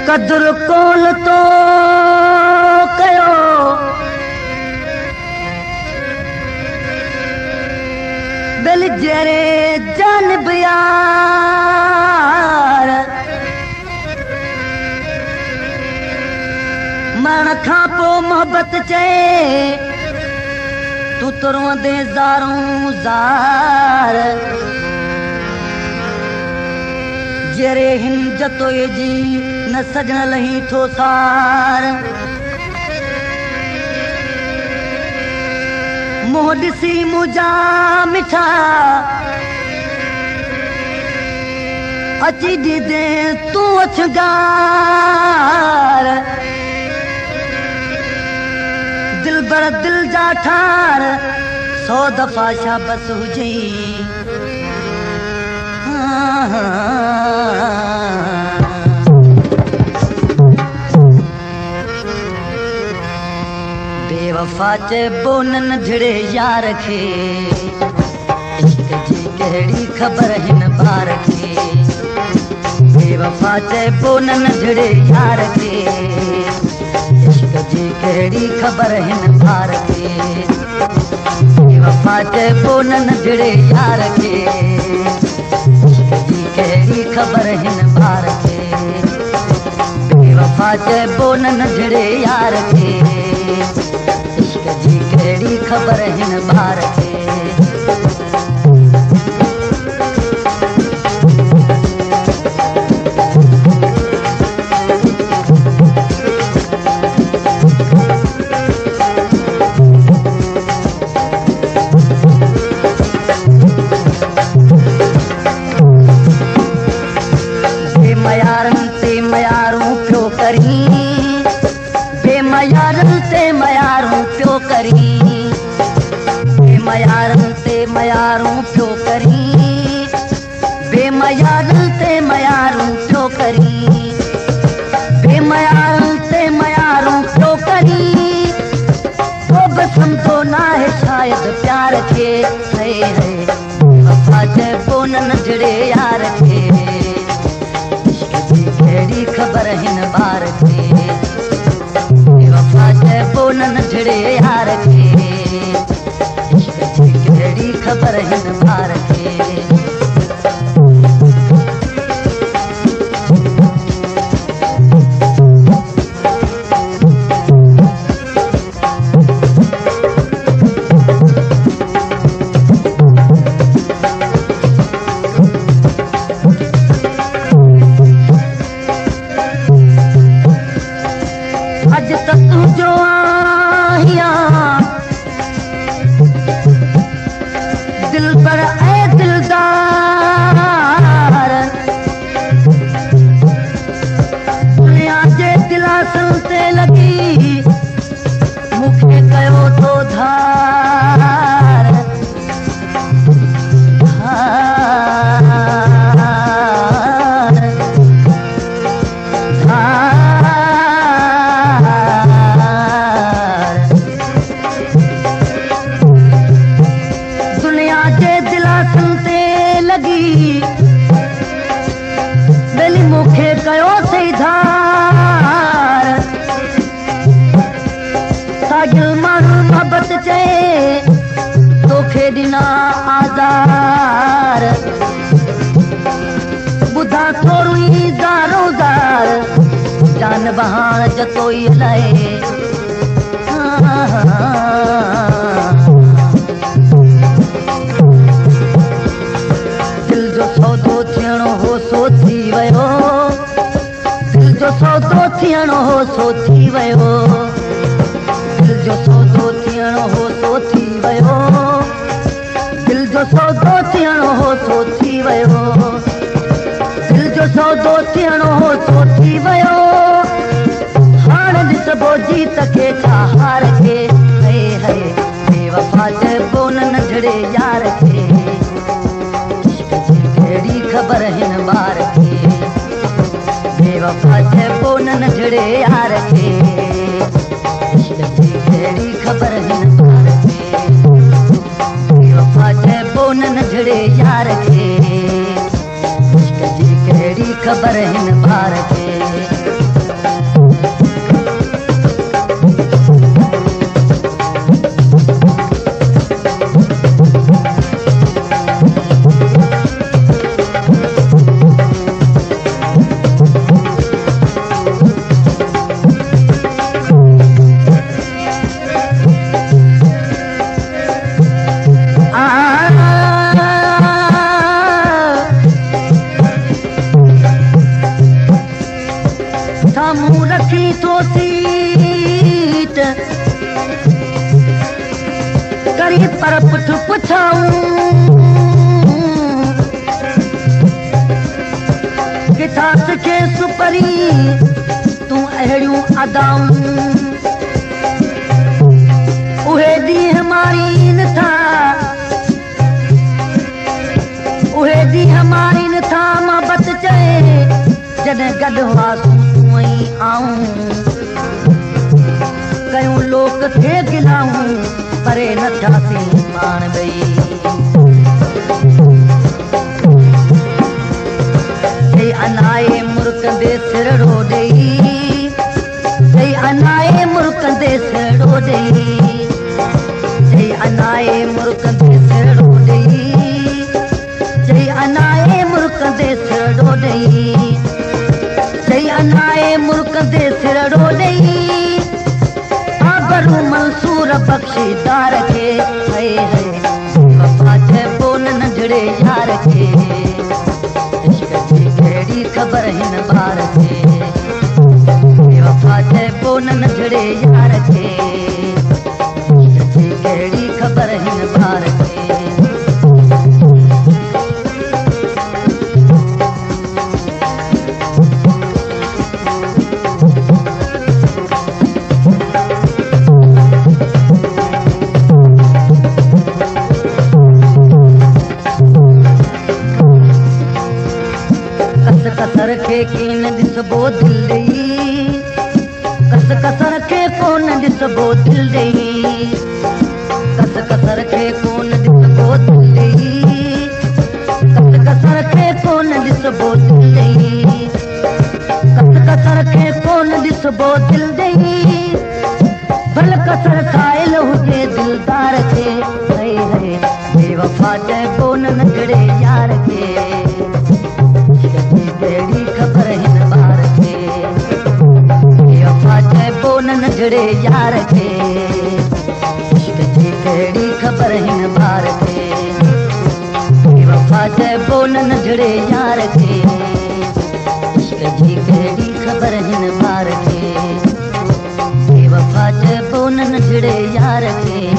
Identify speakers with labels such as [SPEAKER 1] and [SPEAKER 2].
[SPEAKER 1] कदर कोल तो कयो दिल जरे जानब यार मरण खां पोइ मोहबत चए तूं तुरों दे ज़ारूं ज़ार जरे हिन जतोए जी न सजण लही थो सार मोह ॾिसी मुंहिंजा मिठा अची ॾिदे तूं अछगार दिल बर दिल जा ठार 100 दफ़ा शाबस हुजे बेवफा चइबो न झड़े यार खे इश्क जी कहिड़ी ख़बर हिन ॿार खे बेवफा चइबो न झड़े यार खे इश्क जी कहिड़ी ख़बर हिन ॿार खे बेवफा चइबो न झड़े यार खे कहिड़ी ख़बर हिन ॿार खे बेवफा चइबो न झड़े यार खे इश्क जी कहिड़ी ख़बर हिन ॿार खे मयारूं पियो करी बेमयारन ते मयारूं पियो करी बेमयारन ते मयारूं पियो करी बेमयारन ते मयारूं पियो करी बेमयारन ते मयारूं पियो करी तो बि सम्झो न आहे शायद प्यार खे है वफ़ा चइबो न झड़े यार खे कहिड़ी ख़बर हिन ॿार खे बेवफा चइबो न झड़े यार खे इश्क जी कहिड़ी ख़बर हिन ॿार खे अज तक तुझो आहियां दिल पर ऐ दिलदार दुनिया जे दिलासन ते लगी मूंखे कयो थो धार बेली मूंखे कयो सही धार सागिल माण्हू मोहबत चए तोखे ॾिना आज़ार ॿुधा थोरो ई ज़ारो ज़ार जान बहाण जतोई लाए दिल जो सौदो थियणो हो सो थी वियो दिल जो सौदो थियणो हो सो थी वियो दिल जो सौदो थियणो हो सो थी वियो दिल जो सौदो थियणो हो सो थी वियो दिल जो सौदो थियणो हो सो थी वियो हाणे ॾिसबो जीत खे छा हार खे है बेवफा चइबो न झड़े यार खे कहिड़ी ख़बर हिन ॿार खे बेवफा चइबो न झड़े यार खे इश्क जी कहिड़ी ख़बर हिन ॿार खे बेवफा चइबो न झड़े यार खे इश्क जी कहिड़ी ख़बर हिन ॿार खे सीट करी पर पुठ पुछाऊं किथां सिखे सुपरी तूं अहिड़ियूं अदाऊं उहे ॾींहं मारीन था उहे ॾींहं मारीन था मोहबत चए जॾहिं गॾु हुआसीं तूं ई आऊं कयूं लोक थे गिलाऊं परे न थियासीं पाण ॿई जय अनाए मुर्कंदे सिरड़ो ॾेई जय अनाए मुर्कंदे सिरड़ो ॾेई जय अनाए मुर्कंदे सिरड़ो ॾेई जय अनाए मुर्कंदे सिरड़ो ॾेई जय अनाए मुर्कंदे सिरड़ो ॾेई आबरू मंसूर बख़्शीदार खे हए हए वफ़ा चइबो न नंढड़े यार खे इश्क जी कहिड़ी ख़बर हिन ॿार खे वफ़ा चइबो न नंढड़े यार खे इश्क जी कहिड़ी ख़बर हिन ॿार खे कसर खे कीन ॾिसबो दिलि ॾेई कसर खे कोन ॾिसबो दिलि ॾेई कसर खे कोन ॾिसबो दिलि ॾेई कसर खे कोन ॾिसबो दिलि ॾेई कसर खे कोन ॾिसबो दिलि ॾेई भल कसर खाइल हुजे दिलदार खे हए हए बेवफ़ा चइबो न नंढड़े यार खे कहिड़ी ख़बर हिन ॿार खे बेवफ़ा चइबो न नंढड़े यार खे इश्क जी कहिड़ी ख़बर हिन ॿार खे बेवफ़ा चइबो न नंढड़े यार खे इश्क जी कहिड़ी ख़बर हिन ॿार खे बेवफ़ा चइबो न नंढड़े यार खे